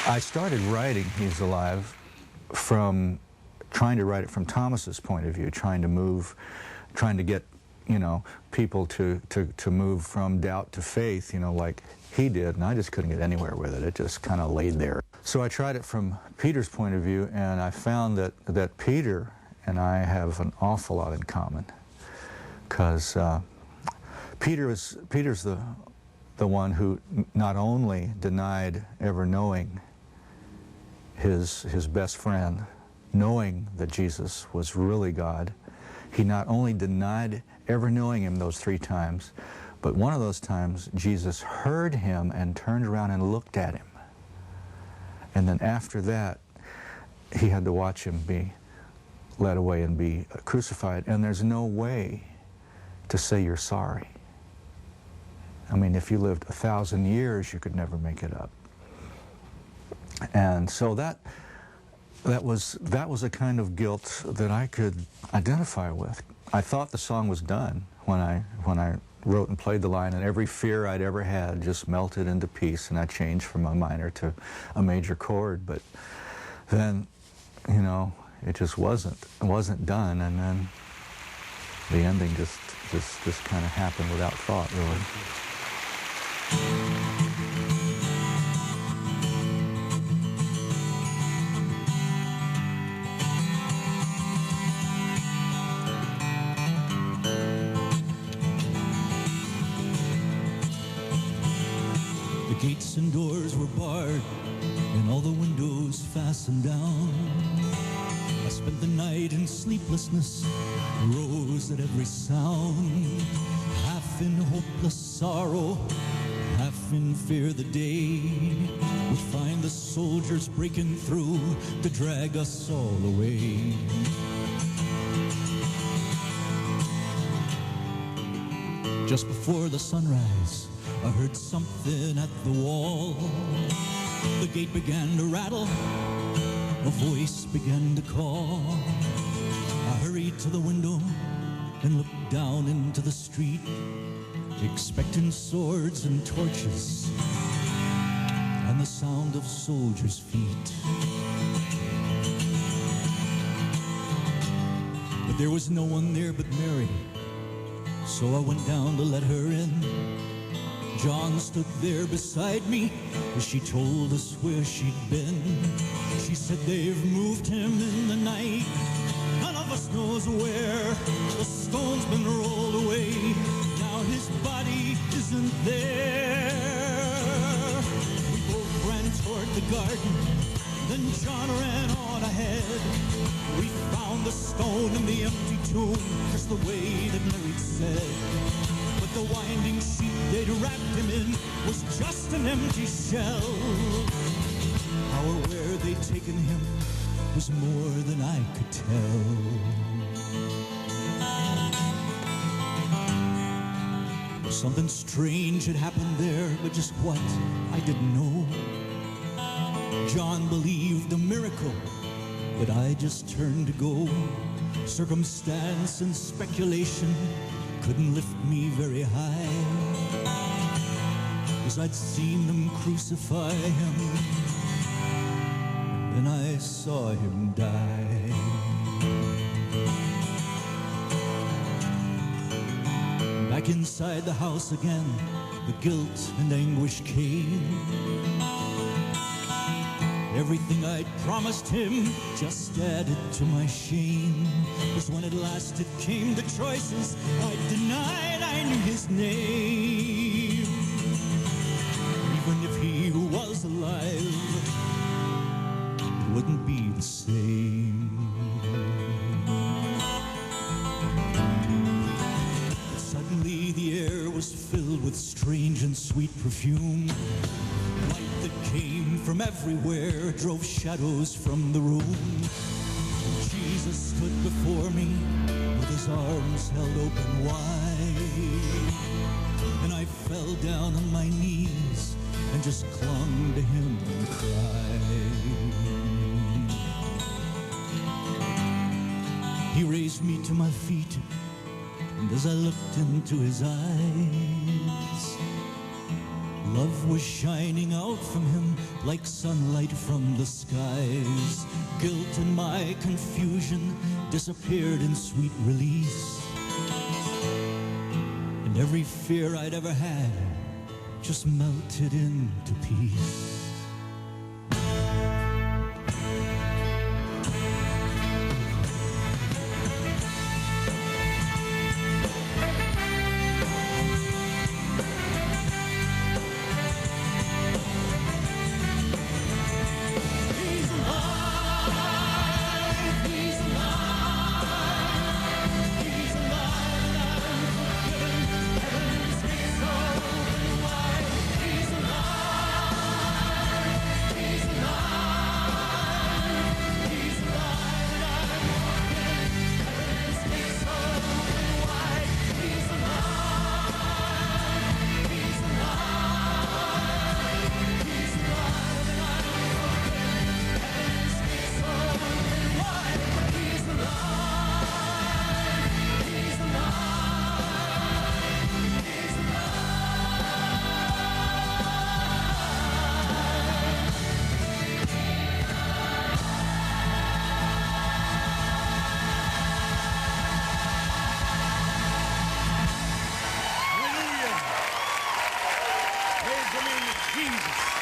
I started writing He's Alive from trying to write it from Thomas's point of view, trying to get, you know, people to move from doubt to faith, you know, like he did, and I just couldn't get anywhere with it. It just kind of laid there. So I tried it from Peter's point of view, and I found that Peter and I have an awful lot in common, because Peter's the one who not only denied ever knowing his best friend, knowing that Jesus was really God. He not only denied ever knowing him those 3 times, but one of those times Jesus heard him and turned around and looked at him. And then after that, he had to watch him be led away and be crucified. And there's no way to say you're sorry. I mean, if you lived 1,000 years, you could never make it up. And so that was a kind of guilt that I could identify with. I thought the song was done when I wrote and played the line, and every fear I'd ever had just melted into peace, and I changed from a minor to a major chord. But then, you know, it just wasn't done, and then the ending just kind of happened without thought, really. The gates and doors were barred, and all the windows fastened down. I spent the night in sleeplessness, rose at every sound, half in hopeless sorrow, half in fear the day would find the soldiers breaking through to drag us all away. Just before the sunrise, I heard something at the wall. The gate began to rattle, a voice began to call. I hurried to the window and looked down into the street, expecting swords and torches and the sound of soldiers' feet. But there was no one there but Mary, so I went down to let her in. John stood there beside me as she told us where she'd been. She said, they've moved him in the night, none of us knows where. The stone's been rolled away, now his body isn't there. We both ran toward the garden, then John ran on ahead. We found the stone in the empty tomb, just the way that Mary said. The winding sheet they'd wrapped him in was just an empty shell. How or where they'd taken him was more than I could tell. Something strange had happened there, but just what, I didn't know. John believed a miracle, but I just turned to go. Circumstance and speculation couldn't lift me very high, 'cause I'd seen them crucify him, and I saw him die. Back inside the house again, the guilt and anguish came. Everything I'd promised him just added to my shame. 'Cause when at last it came to choices, I denied I knew his name. Even if he was alive, it wouldn't be the same. But suddenly the air was filled with strange and sweet perfume. Light that came from everywhere drove shadows from the room. Jesus stood before me with his arms held open wide, and I fell down on my knees and just clung to him and cried. He raised me to my feet, and as I looked into his eyes, Love was shining out from him like sunlight from the skies. Guilt and my confusion disappeared in sweet release. And every fear I'd ever had just melted into peace. Jesus.